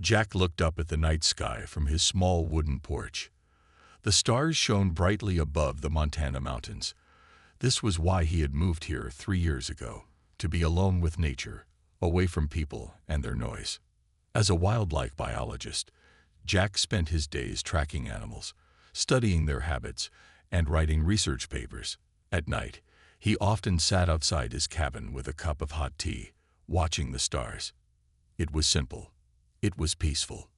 Jack looked up at the night sky from his small wooden porch. The stars shone brightly above the Montana mountains. This was why he had moved here 3 years ago, to be alone with nature, away from people and their noise. As a wildlife biologist, Jack spent his days tracking animals, studying their habits, and writing research papers. At night, he often sat outside his cabin with a cup of hot tea, watching the stars. It was simple. It was peaceful.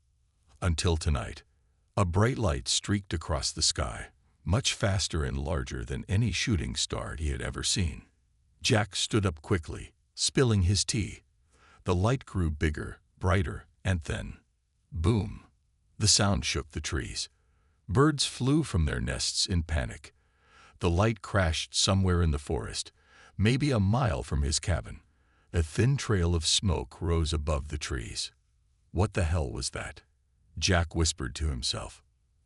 Until tonight. A bright light streaked across the sky, much faster and larger than any shooting star he had ever seen. Jack stood up quickly, spilling his tea. The light grew bigger, brighter, and then, boom! The sound shook the trees. Birds flew from their nests in panic. The light crashed somewhere in the forest, maybe a mile from his cabin. A thin trail of smoke rose above the trees. What the hell was that? Jack whispered to himself.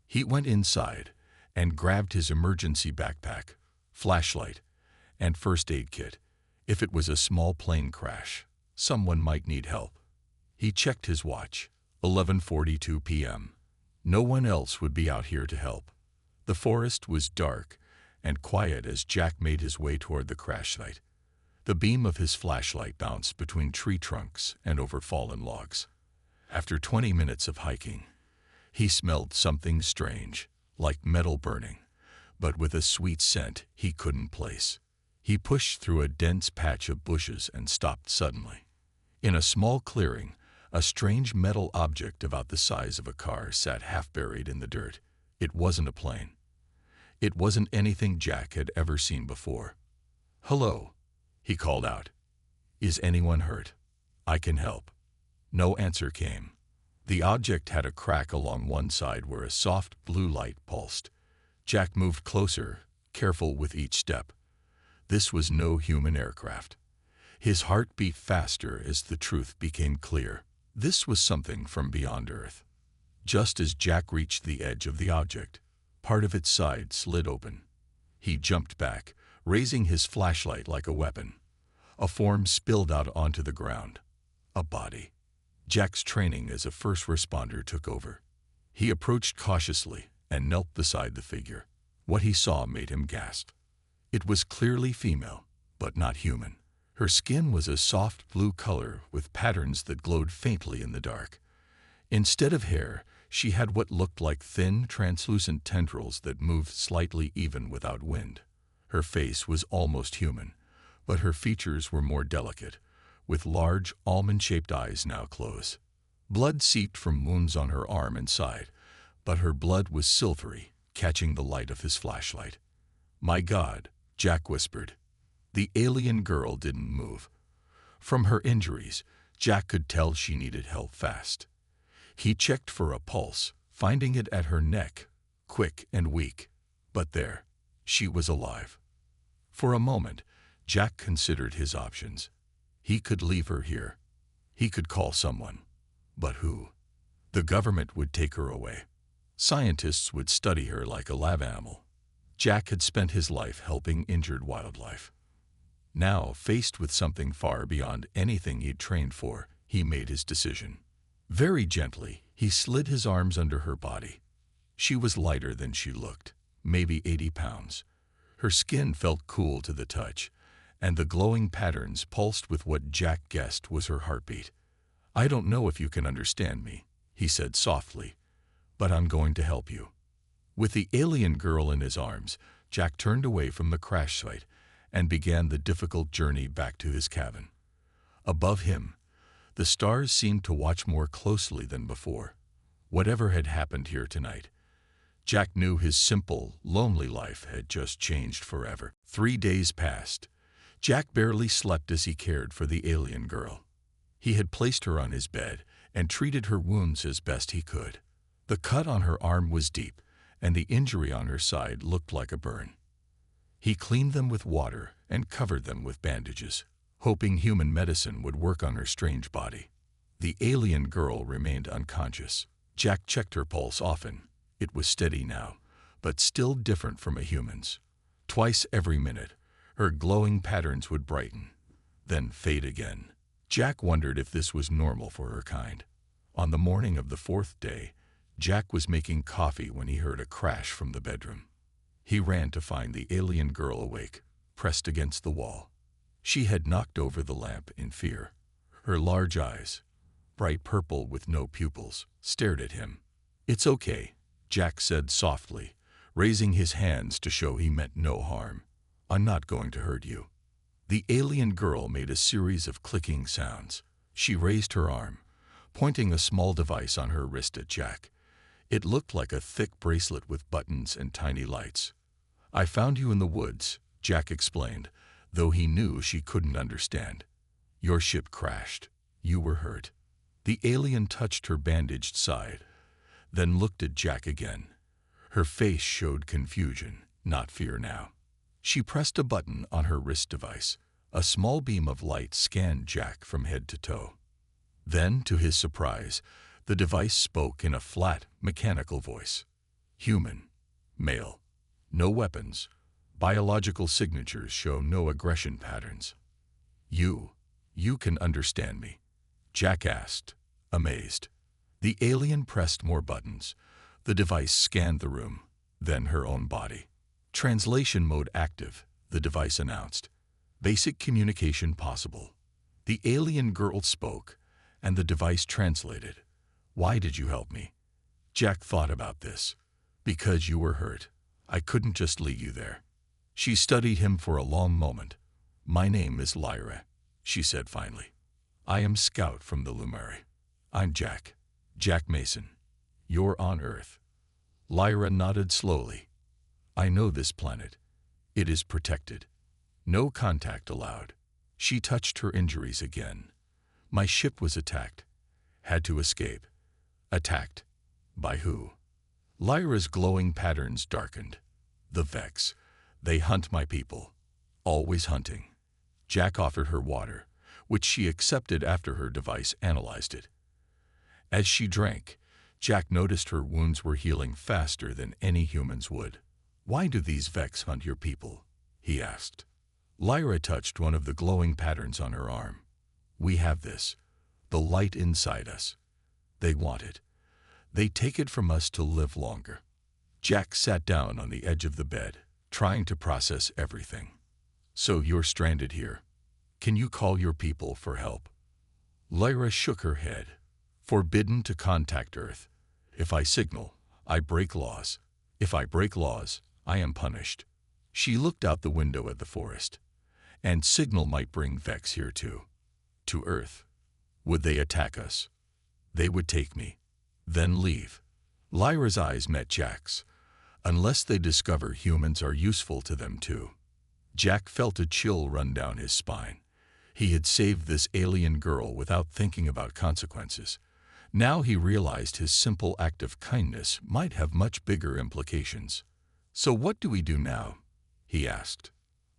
He went inside and grabbed his emergency backpack, flashlight, and first aid kit. If it was a small plane crash, someone might need help. He checked his watch, 11:42 p.m. No one else would be out here to help. The forest was dark and quiet as Jack made his way toward the crash site. The beam of his flashlight bounced between tree trunks and over fallen logs. After 20 minutes of hiking, he smelled something strange, like metal burning, but with a sweet scent he couldn't place. He pushed through a dense patch of bushes and stopped suddenly. In a small clearing, a strange metal object about the size of a car sat half buried in the dirt. It wasn't a plane. It wasn't anything Jack had ever seen before. "Hello," he called out. "Is anyone hurt? I can help." No answer came. The object had a crack along one side where a soft blue light pulsed. Jack moved closer, careful with each step. This was no human aircraft. His heart beat faster as the truth became clear. This was something from beyond Earth. Just as Jack reached the edge of the object, part of its side slid open. He jumped back, raising his flashlight like a weapon. A form spilled out onto the ground. A body. Jack's training as a first responder took over. He approached cautiously and knelt beside the figure. What he saw made him gasp. It was clearly female, but not human. Her skin was a soft blue color with patterns that glowed faintly in the dark. Instead of hair, she had what looked like thin, translucent tendrils that moved slightly even without wind. Her face was almost human, but her features were more delicate, with large, almond-shaped eyes now closed. Blood seeped from wounds on her arm and side, but her blood was silvery, catching the light of his flashlight. "My God," Jack whispered. The alien girl didn't move. From her injuries, Jack could tell she needed help fast. He checked for a pulse, finding it at her neck, quick and weak. But there, she was alive. For a moment, Jack considered his options. He could leave her here. He could call someone. But who? The government would take her away. Scientists would study her like a lab animal. Jack had spent his life helping injured wildlife. Now, faced with something far beyond anything he'd trained for, he made his decision. Very gently, he slid his arms under her body. She was lighter than she looked, maybe 80 pounds. Her skin felt cool to the touch, and the glowing patterns pulsed with what Jack guessed was her heartbeat. "I don't know if you can understand me," he said softly, "but I'm going to help you." With the alien girl in his arms, Jack turned away from the crash site and began the difficult journey back to his cabin. Above him, the stars seemed to watch more closely than before. Whatever had happened here tonight, Jack knew his simple, lonely life had just changed forever. 3 days passed. Jack barely slept as he cared for the alien girl. He had placed her on his bed and treated her wounds as best he could. The cut on her arm was deep, and the injury on her side looked like a burn. He cleaned them with water and covered them with bandages, hoping human medicine would work on her strange body. The alien girl remained unconscious. Jack checked her pulse often. It was steady now, but still different from a human's. Twice every minute, her glowing patterns would brighten, then fade again. Jack wondered if this was normal for her kind. On the morning of the fourth day, Jack was making coffee when he heard a crash from the bedroom. He ran to find the alien girl awake, pressed against the wall. She had knocked over the lamp in fear. Her large eyes, bright purple with no pupils, stared at him. "It's okay," Jack said softly, raising his hands to show he meant no harm. "I'm not going to hurt you." The alien girl made a series of clicking sounds. She raised her arm, pointing a small device on her wrist at Jack. It looked like a thick bracelet with buttons and tiny lights. "I found you in the woods," Jack explained, though he knew she couldn't understand. "Your ship crashed. You were hurt." The alien touched her bandaged side, then looked at Jack again. Her face showed confusion, not fear now. She pressed a button on her wrist device. A small beam of light scanned Jack from head to toe. Then, to his surprise, the device spoke in a flat, mechanical voice. "Human. Male. No weapons. Biological signatures show no aggression patterns." You can understand me?" Jack asked, amazed. The alien pressed more buttons. The device scanned the room, then her own body. "Translation mode active," the device announced. "Basic communication possible." The alien girl spoke, and the device translated. "Why did you help me?" Jack thought about this. "Because you were hurt. I couldn't just leave you there." She studied him for a long moment. "My name is Lyra," she said finally. "I am Scout from the Lumari." "I'm Jack. Jack Mason. You're on Earth." Lyra nodded slowly. "I know this planet. It is protected. No contact allowed." She touched her injuries again. "My ship was attacked. Had to escape." "Attacked? By who?" Lyra's glowing patterns darkened. "The Vex. They hunt my people. Always hunting." Jack offered her water, which she accepted after her device analyzed it. As she drank, Jack noticed her wounds were healing faster than any humans would. "Why do these Vex hunt your people?" he asked. Lyra touched one of the glowing patterns on her arm. "We have this, the light inside us. They want it. They take it from us to live longer." Jack sat down on the edge of the bed, trying to process everything. "So you're stranded here. Can you call your people for help?" Lyra shook her head. "Forbidden to contact Earth. If I signal, I break laws. If I break laws, I am punished." She looked out the window at the forest. "And signal might bring Vex here too. To Earth. Would they attack us?" "They would take me. Then leave." Lyra's eyes met Jack's. "Unless they discover humans are useful to them too." Jack felt a chill run down his spine. He had saved this alien girl without thinking about consequences. Now he realized his simple act of kindness might have much bigger implications. "So what do we do now?" he asked.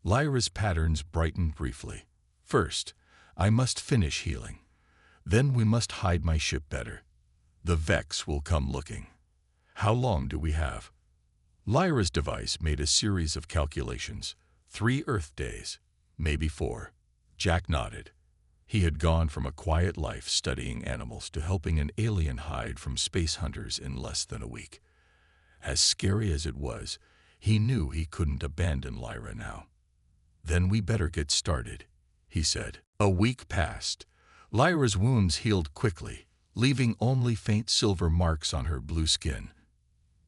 Lyra's patterns brightened briefly. "First, I must finish healing. Then we must hide my ship better. The Vex will come looking. How long do we have?" Lyra's device made a series of calculations. 3 Earth days, maybe 4. Jack nodded. He had gone from a quiet life studying animals to helping an alien hide from space hunters in less than a week. As scary as it was, he knew he couldn't abandon Lyra now. "Then we better get started," he said. A week passed. Lyra's wounds healed quickly, leaving only faint silver marks on her blue skin.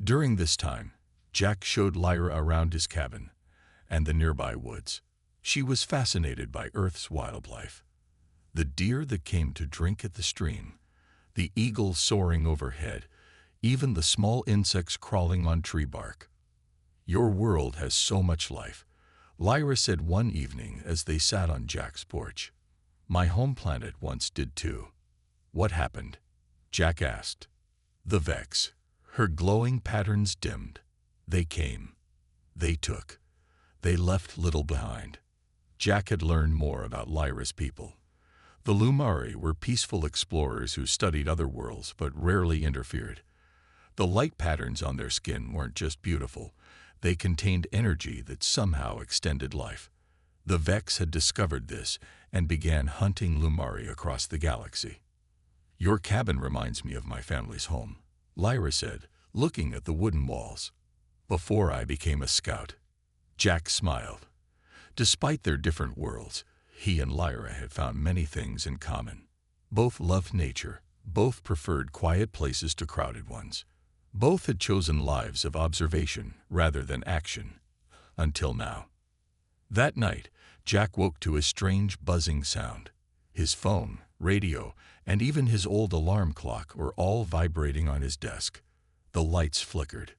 During this time, Jack showed Lyra around his cabin and the nearby woods. She was fascinated by Earth's wildlife. The deer that came to drink at the stream, the eagles soaring overhead, even the small insects crawling on tree bark. "Your world has so much life," Lyra said one evening as they sat on Jack's porch. "My home planet once did too." "What happened?" Jack asked. "The Vex." Her glowing patterns dimmed. "They came. They took. They left little behind." Jack had learned more about Lyra's people. The Lumari were peaceful explorers who studied other worlds but rarely interfered. The light patterns on their skin weren't just beautiful. They contained energy that somehow extended life. The Vex had discovered this and began hunting Lumari across the galaxy. Your cabin reminds me of my family's home, Lyra said, looking at the wooden walls. Before I became a scout. Jack smiled. Despite their different worlds, he and Lyra had found many things in common. Both loved nature, both preferred quiet places to crowded ones. Both had chosen lives of observation rather than action. Until now. That night, Jack woke to a strange buzzing sound. His phone, radio, and even his old alarm clock were all vibrating on his desk. The lights flickered.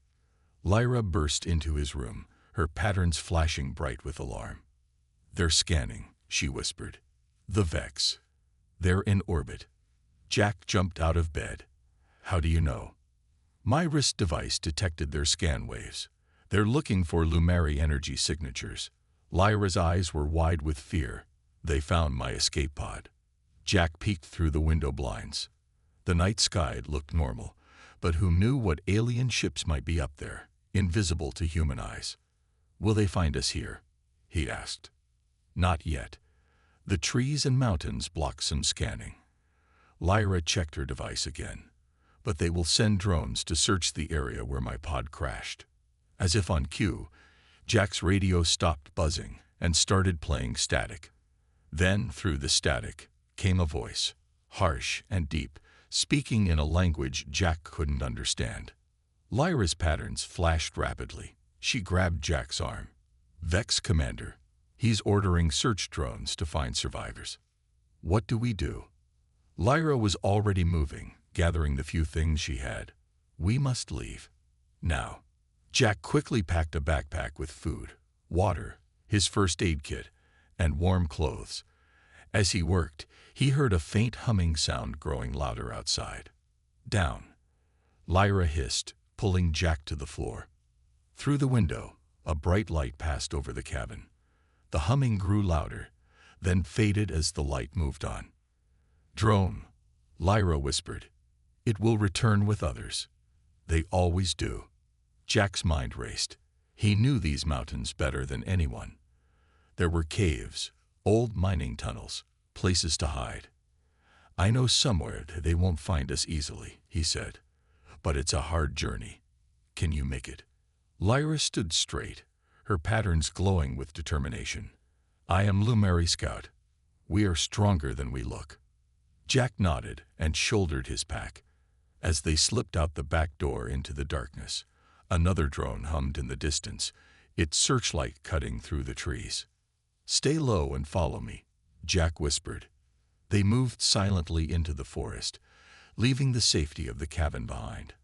Lyra burst into his room, her patterns flashing bright with alarm. "They're scanning," she whispered. "The Vex. They're in orbit." Jack jumped out of bed. "How do you know?" "My wrist device detected their scan waves. They're looking for Lumari energy signatures." Lyra's eyes were wide with fear. "They found my escape pod." Jack peeked through the window blinds. The night sky looked normal, but who knew what alien ships might be up there, invisible to human eyes. "Will they find us here?" he asked. "Not yet. The trees and mountains block some scanning." Lyra checked her device again. "But they will send drones to search the area where my pod crashed." As if on cue, Jack's radio stopped buzzing and started playing static. Then, through the static, came a voice, harsh and deep, speaking in a language Jack couldn't understand. Lyra's patterns flashed rapidly. She grabbed Jack's arm. "Vex Commander. He's ordering search drones to find survivors." "What do we do?" Lyra was already moving, gathering the few things she had. "We must leave. Now." Jack quickly packed a backpack with food, water, his first aid kit, and warm clothes. As he worked, he heard a faint humming sound growing louder outside. "Down," Lyra hissed, pulling Jack to the floor. Through the window, a bright light passed over the cabin. The humming grew louder, then faded as the light moved on. "Drone," Lyra whispered. "It will return with others. They always do." Jack's mind raced. He knew these mountains better than anyone. There were caves, old mining tunnels, places to hide. "I know somewhere they won't find us easily," he said. "But it's a hard journey. Can you make it?" Lyra stood straight, her patterns glowing with determination. "I am Lumari Scout. We are stronger than we look." Jack nodded and shouldered his pack. As they slipped out the back door into the darkness, another drone hummed in the distance, its searchlight cutting through the trees. "Stay low and follow me," Jack whispered. They moved silently into the forest, leaving the safety of the cabin behind.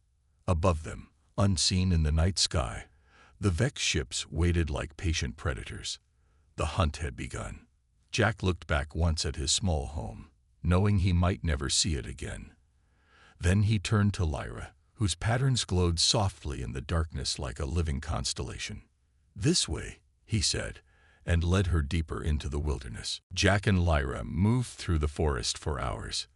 Above them, unseen in the night sky, the Vex ships waited like patient predators. The hunt had begun. Jack looked back once at his small home, knowing he might never see it again. Then he turned to Lyra, whose patterns glowed softly in the darkness like a living constellation. "This way," he said, and led her deeper into the wilderness. Jack and Lyra moved through the forest for hours.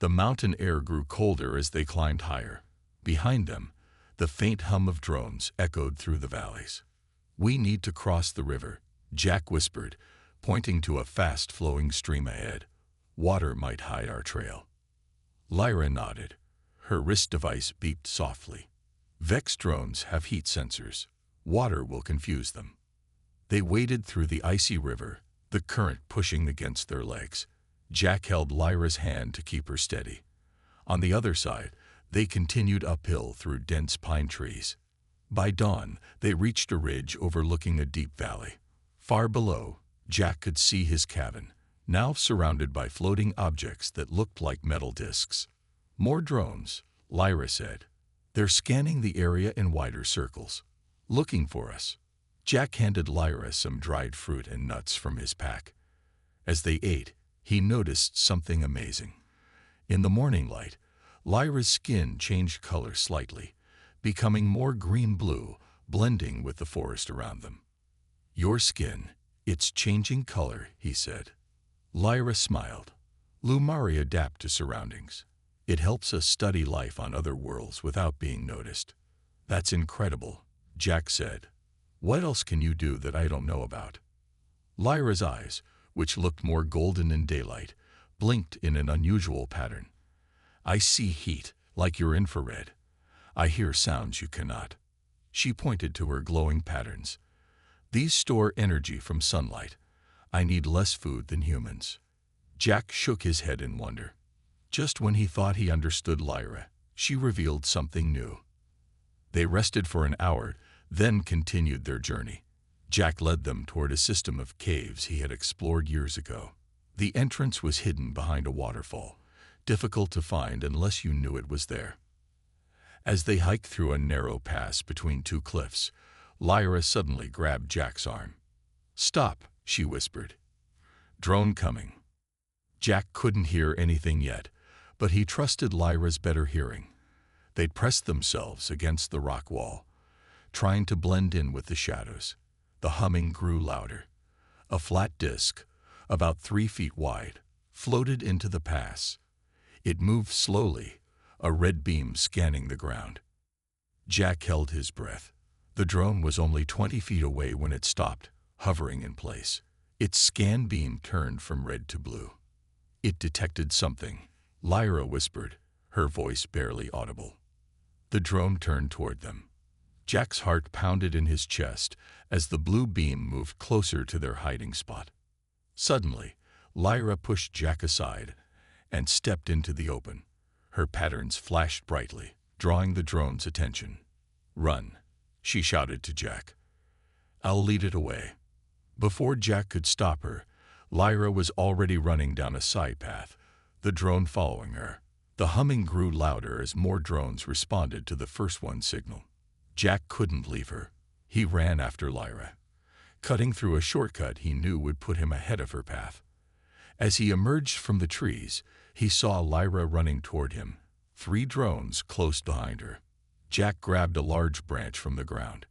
The mountain air grew colder as they climbed higher. Behind them, the faint hum of drones echoed through the valleys. "We need to cross the river," Jack whispered, pointing to a fast-flowing stream ahead. "Water might hide our trail." Lyra nodded. Her wrist device beeped softly. "Vex drones have heat sensors. Water will confuse them." They waded through the icy river, the current pushing against their legs. Jack held Lyra's hand to keep her steady. On the other side, they continued uphill through dense pine trees. By dawn, they reached a ridge overlooking a deep valley. Far below, Jack could see his cabin, now surrounded by floating objects that looked like metal discs. "More drones," Lyra said. "They're scanning the area in wider circles, looking for us." Jack handed Lyra some dried fruit and nuts from his pack. As they ate, he noticed something amazing. In the morning light, Lyra's skin changed color slightly, becoming more green-blue, blending with the forest around them. "Your skin, it's changing color," he said. Lyra smiled. "Lumari adapt to surroundings. It helps us study life on other worlds without being noticed." "That's incredible," Jack said. "What else can you do that I don't know about?" Lyra's eyes, which looked more golden in daylight, blinked in an unusual pattern. I see heat, like your infrared. I hear sounds you cannot. She pointed to her glowing patterns. These store energy from sunlight. I need less food than humans. Jack shook his head in wonder. Just when he thought he understood Lyra, she revealed something new. They rested for an hour, then continued their journey. Jack led them toward a system of caves he had explored years ago. The entrance was hidden behind a waterfall, difficult to find unless you knew it was there. As they hiked through a narrow pass between two cliffs, Lyra suddenly grabbed Jack's arm. "Stop," she whispered. "Drone coming." Jack couldn't hear anything yet, but he trusted Lyra's better hearing. They'd pressed themselves against the rock wall, trying to blend in with the shadows. The humming grew louder. A flat disc, about 3 feet wide, floated into the pass. It moved slowly, a red beam scanning the ground. Jack held his breath. The drone was only 20 feet away when it stopped, hovering in place. Its scan beam turned from red to blue. It detected something, Lyra whispered, her voice barely audible. The drone turned toward them. Jack's heart pounded in his chest as the blue beam moved closer to their hiding spot. Suddenly, Lyra pushed Jack aside and stepped into the open. Her patterns flashed brightly, drawing the drone's attention. "Run," she shouted to Jack. "I'll lead it away." Before Jack could stop her, Lyra was already running down a side path, the drone following her. The humming grew louder as more drones responded to the first one's signal. Jack couldn't leave her. He ran after Lyra, cutting through a shortcut he knew would put him ahead of her path. As he emerged from the trees, he saw Lyra running toward him, 3 drones close behind her. Jack grabbed a large branch from the ground.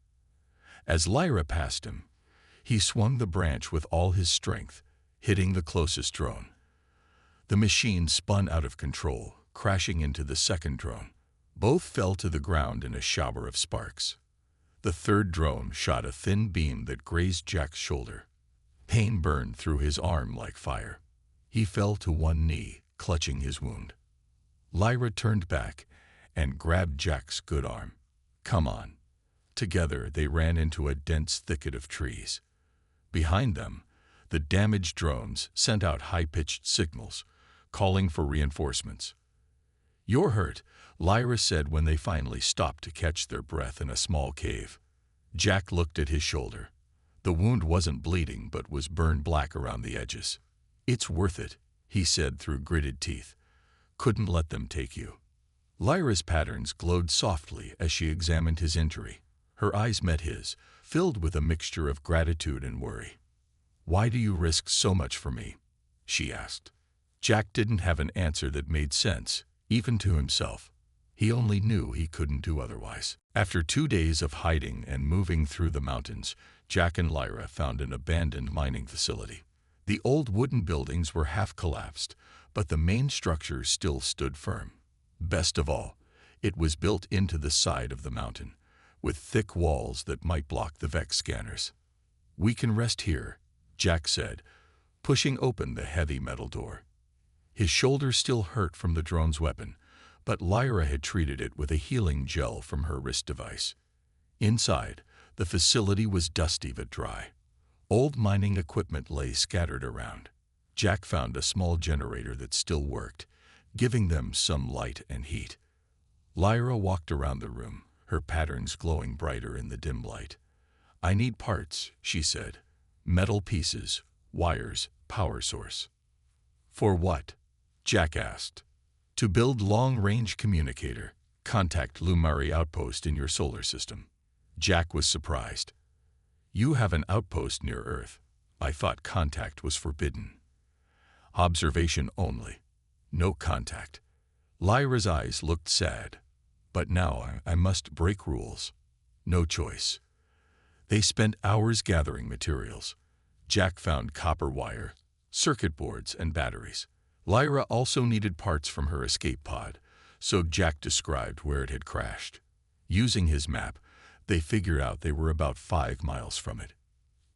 As Lyra passed him, he swung the branch with all his strength, hitting the closest drone. The machine spun out of control, crashing into the second drone. Both fell to the ground in a shower of sparks. The third drone shot a thin beam that grazed Jack's shoulder. Pain burned through his arm like fire. He fell to one knee, clutching his wound. Lyra turned back and grabbed Jack's good arm. "Come on." Together they ran into a dense thicket of trees. Behind them, the damaged drones sent out high-pitched signals, calling for reinforcements. "You're hurt," Lyra said when they finally stopped to catch their breath in a small cave. Jack looked at his shoulder. The wound wasn't bleeding but was burned black around the edges. "It's worth it," he said through gritted teeth. "Couldn't let them take you." Lyra's patterns glowed softly as she examined his injury. Her eyes met his, filled with a mixture of gratitude and worry. "Why do you risk so much for me?" she asked. Jack didn't have an answer that made sense, even to himself. He only knew he couldn't do otherwise. After 2 days of hiding and moving through the mountains, Jack and Lyra found an abandoned mining facility. The old wooden buildings were half collapsed, but the main structure still stood firm. Best of all, it was built into the side of the mountain, with thick walls that might block the Vex scanners. "We can rest here," Jack said, pushing open the heavy metal door. His shoulder still hurt from the drone's weapon, but Lyra had treated it with a healing gel from her wrist device. Inside, the facility was dusty but dry. Old mining equipment lay scattered around. Jack found a small generator that still worked, giving them some light and heat. Lyra walked around the room, her patterns glowing brighter in the dim light. "I need parts," she said. "Metal pieces, wires, power source." "For what?" Jack asked. "To build long-range communicator. Contact Lumari outpost in your solar system." Jack was surprised. "You have an outpost near Earth. I thought contact was forbidden." "Observation only. No contact." Lyra's eyes looked sad. "But now I must break rules. No choice." They spent hours gathering materials. Jack found copper wire, circuit boards, and batteries. Lyra also needed parts from her escape pod, so Jack described where it had crashed. Using his map, they figured out they were about 5 miles from it.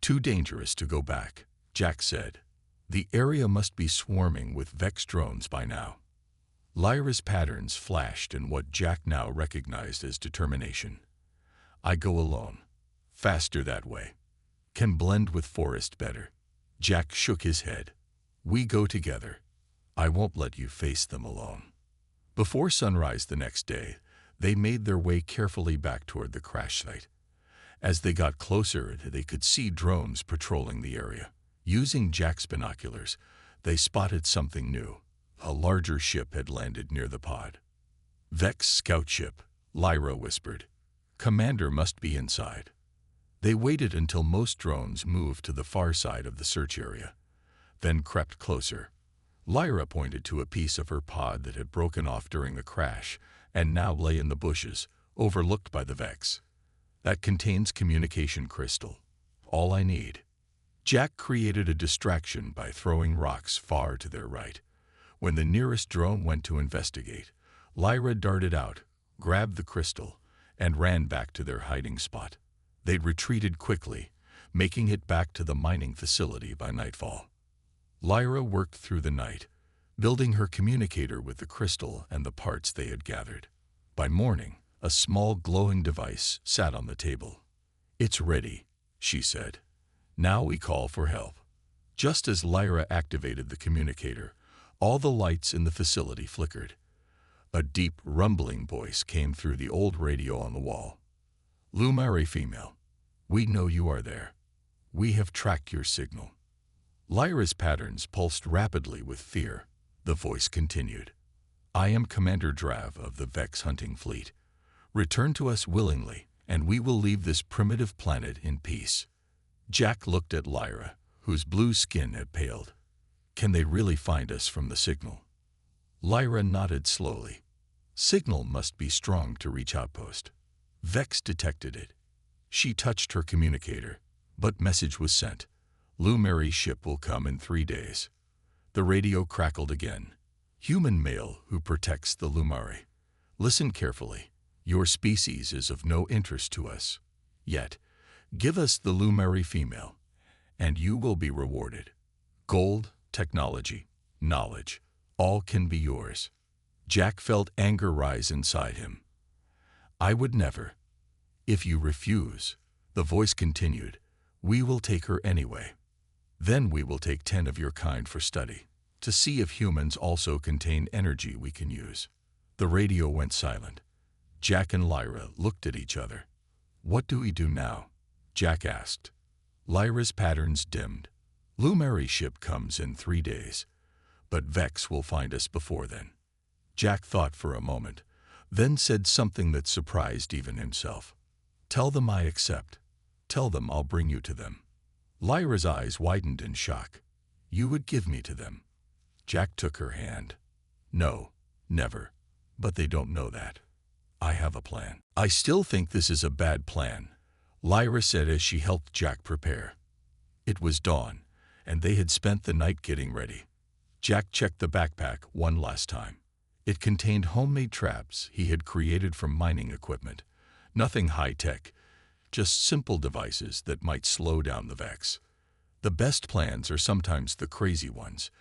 "Too dangerous to go back," Jack said. "The area must be swarming with Vex drones by now." Lyra's patterns flashed in what Jack now recognized as determination. I go alone. Faster that way. Can blend with forest better. Jack shook his head. We go together. I won't let you face them alone. Before sunrise the next day, they made their way carefully back toward the crash site. As they got closer, they could see drones patrolling the area. Using Jack's binoculars, they spotted something new. A larger ship had landed near the pod. Vex scout ship, Lyra whispered. Commander must be inside. They waited until most drones moved to the far side of the search area, then crept closer. Lyra pointed to a piece of her pod that had broken off during the crash and now lay in the bushes, overlooked by the Vex. That contains communication crystal. All I need. Jack created a distraction by throwing rocks far to their right. When the nearest drone went to investigate, Lyra darted out, grabbed the crystal, and ran back to their hiding spot. They'd retreated quickly, making it back to the mining facility by nightfall. Lyra worked through the night, building her communicator with the crystal and the parts they had gathered. By morning, a small glowing device sat on the table. It's ready, she said. Now we call for help. Just as Lyra activated the communicator, all the lights in the facility flickered. A deep, rumbling voice came through the old radio on the wall. Lumari female, we know you are there. We have tracked your signal. Lyra's patterns pulsed rapidly with fear. The voice continued. I am Commander Drav of the Vex hunting fleet. Return to us willingly, and we will leave this primitive planet in peace. Jack looked at Lyra, whose blue skin had paled. Can they really find us from the signal? Lyra nodded slowly. Signal must be strong to reach outpost. Vex detected it. She touched her communicator, but message was sent. Lumari's ship will come in 3 days. The radio crackled again. Human male who protects the Lumari. Listen carefully. Your species is of no interest to us. Yet, give us the Lumari female, and you will be rewarded. Gold, technology, knowledge, all can be yours. Jack felt anger rise inside him. I would never. If you refuse, the voice continued, we will take her anyway. Then we will take 10 of your kind for study, to see if humans also contain energy we can use. The radio went silent. Jack and Lyra looked at each other. What do we do now? Jack asked. Lyra's patterns dimmed. Lumari's ship comes in 3 days, but Vex will find us before then. Jack thought for a moment, then said something that surprised even himself. Tell them I accept. Tell them I'll bring you to them. Lyra's eyes widened in shock. You would give me to them. Jack took her hand. No, never. But they don't know that. I have a plan. I still think this is a bad plan, Lyra said as she helped Jack prepare. It was dawn, and they had spent the night getting ready. Jack checked the backpack one last time. It contained homemade traps he had created from mining equipment. Nothing high-tech, just simple devices that might slow down the Vex. The best plans are sometimes the crazy ones,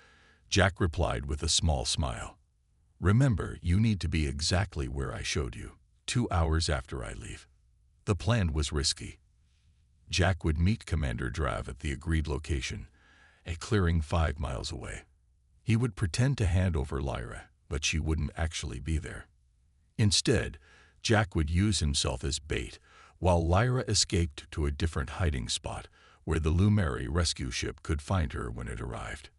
Jack replied with a small smile. Remember, you need to be exactly where I showed you, 2 hours after I leave. The plan was risky. Jack would meet Commander Drav at the agreed location, a clearing 5 miles away. He would pretend to hand over Lyra, but she wouldn't actually be there. Instead, Jack would use himself as bait, while Lyra escaped to a different hiding spot where the Lumari rescue ship could find her when it arrived.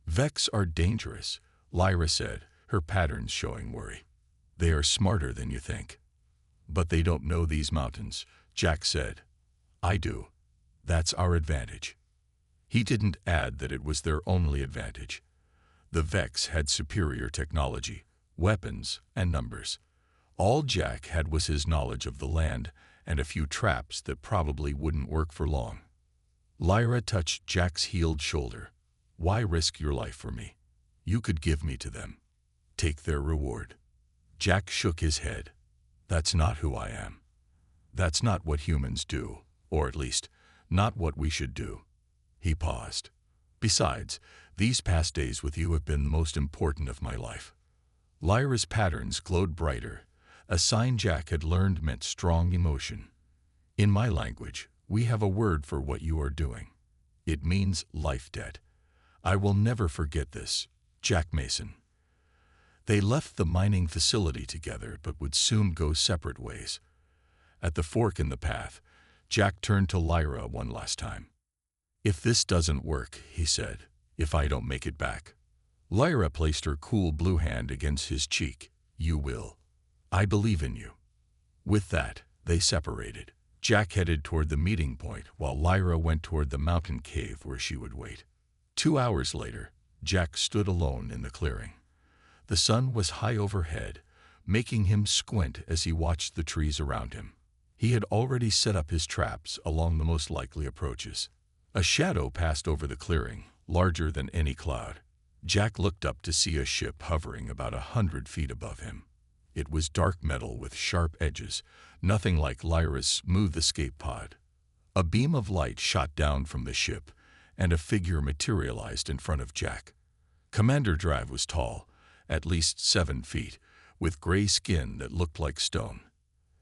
Vex are dangerous, Lyra said, her patterns showing worry. They are smarter than you think. But they don't know these mountains, Jack said. I do. That's our advantage. He didn't add that it was their only advantage. The Vex had superior technology, weapons, and numbers. All Jack had was his knowledge of the land and a few traps that probably wouldn't work for long. Lyra touched Jack's healed shoulder. Why risk your life for me? You could give me to them. Take their reward. Jack shook his head. That's not who I am. That's not what humans do, or at least, not what we should do. He paused. Besides, these past days with you have been the most important of my life. Lyra's patterns glowed brighter, a sign Jack had learned meant strong emotion. In my language, we have a word for what you are doing. It means life debt. I will never forget this, Jack Mason. They left the mining facility together but would soon go separate ways. At the fork in the path, Jack turned to Lyra one last time. "If this doesn't work," he said, "if I don't make it back." Lyra placed her cool blue hand against his cheek. "You will. I believe in you." With that, they separated. Jack headed toward the meeting point while Lyra went toward the mountain cave where she would wait. 2 hours later, Jack stood alone in the clearing. The sun was high overhead, making him squint as he watched the trees around him. He had already set up his traps along the most likely approaches. A shadow passed over the clearing, larger than any cloud. Jack looked up to see a ship hovering about 100 feet above him. It was dark metal with sharp edges, nothing like Lyra's smooth escape pod. A beam of light shot down from the ship, and a figure materialized in front of Jack. Commander Drav was tall, at least 7 feet, with gray skin that looked like stone.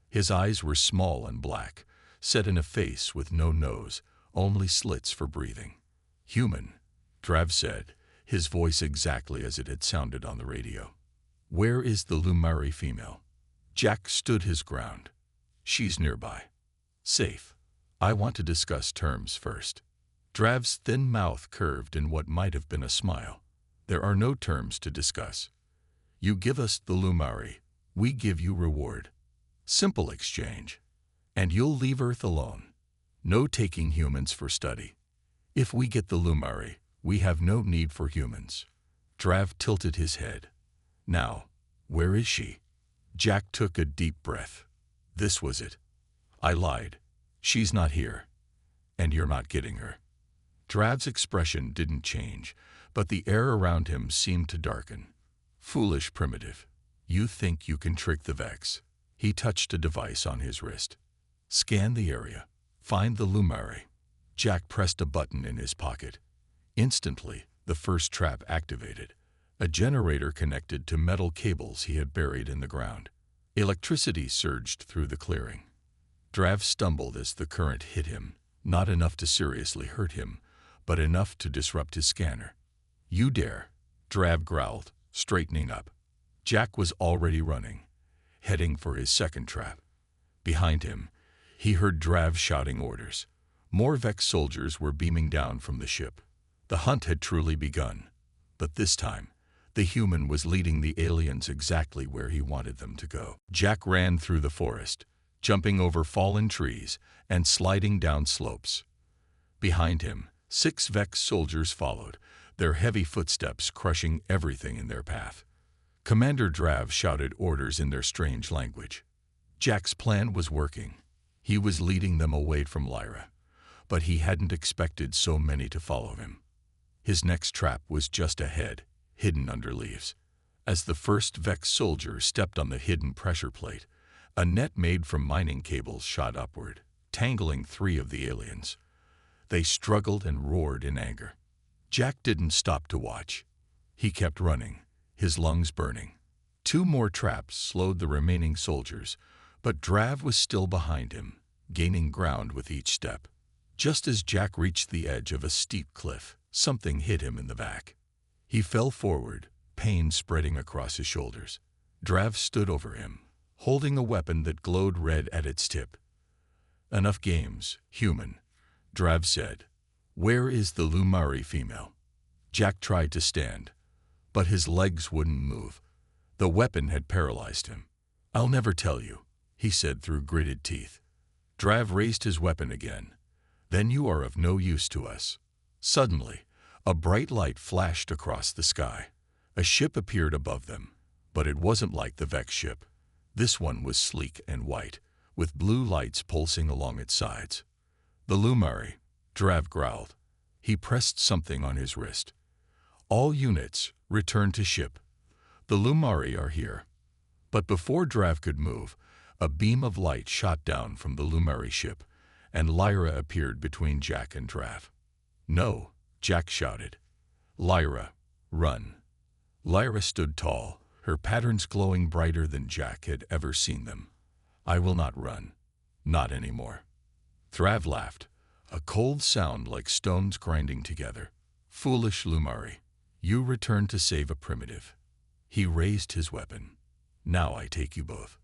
His eyes were small and black, set in a face with no nose, only slits for breathing. "Human," Drav said, his voice exactly as it had sounded on the radio. "Where is the Lumari female?" Jack stood his ground. "She's nearby. Safe. I want to discuss terms first." Drav's thin mouth curved in what might have been a smile. "There are no terms to discuss. You give us the Lumari, we give you reward. Simple exchange. And you'll leave Earth alone. No taking humans for study. If we get the Lumari, we have no need for humans." Drav tilted his head. "Now, where is she?" Jack took a deep breath. This was it. "I lied. She's not here. And you're not getting her." Drav's expression didn't change, but the air around him seemed to darken. "Foolish primitive. You think you can trick the Vex." He touched a device on his wrist. "Scan the area. Find the Lumari." Jack pressed a button in his pocket. Instantly, the first trap activated. A generator connected to metal cables he had buried in the ground. Electricity surged through the clearing. Drav stumbled as the current hit him, not enough to seriously hurt him, but enough to disrupt his scanner. "You dare," Drav growled, straightening up. Jack was already running, heading for his second trap. Behind him, he heard Drav shouting orders. More Vex soldiers were beaming down from the ship. The hunt had truly begun, but this time, the human was leading the aliens exactly where he wanted them to go. Jack ran through the forest, jumping over fallen trees and sliding down slopes. Behind him, 6 Vex soldiers followed, their heavy footsteps crushing everything in their path. Commander Drav shouted orders in their strange language. Jack's plan was working. He was leading them away from Lyra, but he hadn't expected so many to follow him. His next trap was just ahead, hidden under leaves. As the first Vex soldier stepped on the hidden pressure plate, a net made from mining cables shot upward, tangling 3 of the aliens. They struggled and roared in anger. Jack didn't stop to watch. He kept running, his lungs burning. 2 more traps slowed the remaining soldiers, but Drav was still behind him, gaining ground with each step. Just as Jack reached the edge of a steep cliff, something hit him in the back. He fell forward, pain spreading across his shoulders. Drav stood over him, holding a weapon that glowed red at its tip. "Enough games, human," Drav said. "Where is the Lumari female?" Jack tried to stand, but his legs wouldn't move. The weapon had paralyzed him. "I'll never tell you," he said through gritted teeth. Drav raised his weapon again. "Then you are of no use to us." Suddenly, a bright light flashed across the sky. A ship appeared above them, but it wasn't like the Vex ship. This one was sleek and white, with blue lights pulsing along its sides. "The Lumari," Drav growled. He pressed something on his wrist. "All units, return to ship. The Lumari are here." But before Drav could move, a beam of light shot down from the Lumari ship, and Lyra appeared between Jack and Drav. "No," Jack shouted. "Lyra, run." Lyra stood tall, her patterns glowing brighter than Jack had ever seen them. "I will not run. Not anymore." Thrav laughed, a cold sound like stones grinding together. "Foolish Lumari, you returned to save a primitive." He raised his weapon. "Now I take you both."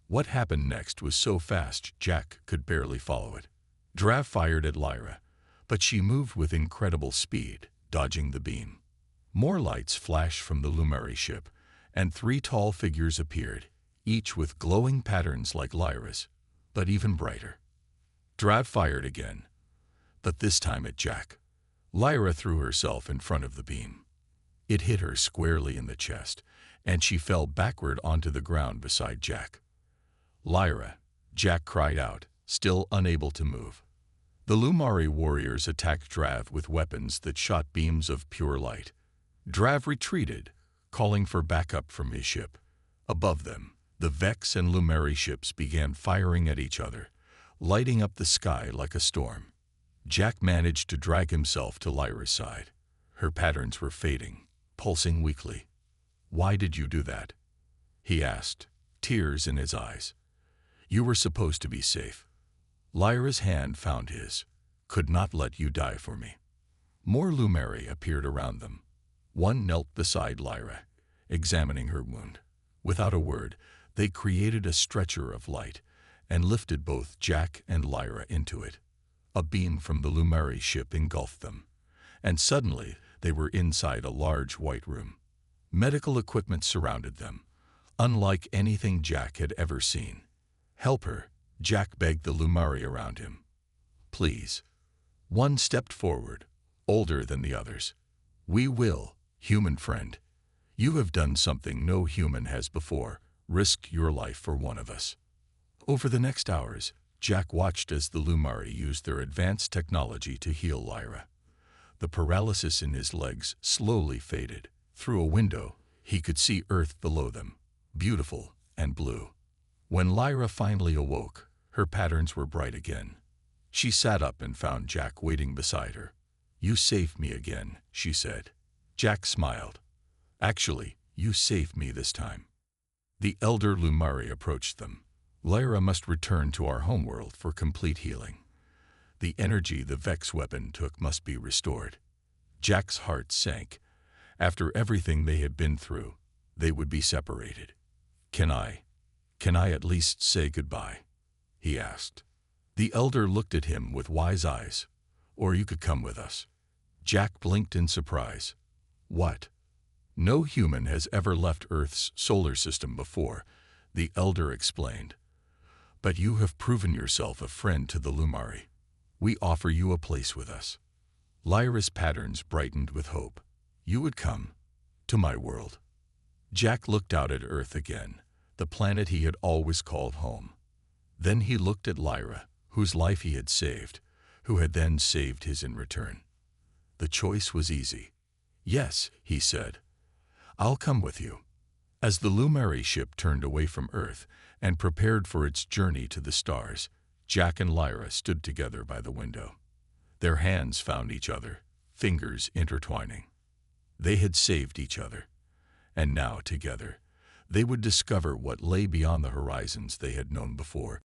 What happened next was so fast Jack could barely follow it. Drav fired at Lyra, but she moved with incredible speed, dodging the beam. More lights flashed from the Lumari ship, and 3 tall figures appeared, each with glowing patterns like Lyra's, but even brighter. Drav fired again, but this time at Jack. Lyra threw herself in front of the beam. It hit her squarely in the chest, and she fell backward onto the ground beside Jack. "Lyra," Jack cried out, still unable to move. The Lumari warriors attacked Drav with weapons that shot beams of pure light. Drav retreated, calling for backup from his ship. Above them, the Vex and Lumari ships began firing at each other, lighting up the sky like a storm. Jack managed to drag himself to Lyra's side. Her patterns were fading, pulsing weakly. "Why did you do that?" he asked, tears in his eyes. "You were supposed to be safe." Lyra's hand found his. "Could not let you die for me." More Lumari appeared around them. One knelt beside Lyra, examining her wound. Without a word, they created a stretcher of light and lifted both Jack and Lyra into it. A beam from the Lumari ship engulfed them, and suddenly they were inside a large white room. Medical equipment surrounded them, unlike anything Jack had ever seen. "Help her," Jack begged the Lumari around him. "Please." One stepped forward, older than the others. "We will, human friend. You have done something no human has before, risked your life for one of us." Over the next hours, Jack watched as the Lumari used their advanced technology to heal Lyra. The paralysis in his legs slowly faded. Through a window, he could see Earth below them, beautiful and blue. When Lyra finally awoke, her patterns were bright again. She sat up and found Jack waiting beside her. "You saved me again," she said. Jack smiled. "Actually, you saved me this time." The elder Lumari approached them. "Lyra must return to our homeworld for complete healing. The energy the Vex weapon took must be restored." Jack's heart sank. After everything they had been through, they would be separated. Can I at least say goodbye?" he asked. The elder looked at him with wise eyes. "Or you could come with us." Jack blinked in surprise. "What?" "No human has ever left Earth's solar system before," the elder explained. "But you have proven yourself a friend to the Lumari. We offer you a place with us." Lyra's patterns brightened with hope. "You would come to my world." Jack looked out at Earth again, the planet he had always called home. Then he looked at Lyra, whose life he had saved, who had then saved his in return. The choice was easy. "Yes," he said. "I'll come with you." As the Lumari ship turned away from Earth and prepared for its journey to the stars, Jack and Lyra stood together by the window. Their hands found each other, fingers intertwining. They had saved each other, and now together they would discover what lay beyond the horizons they had known before.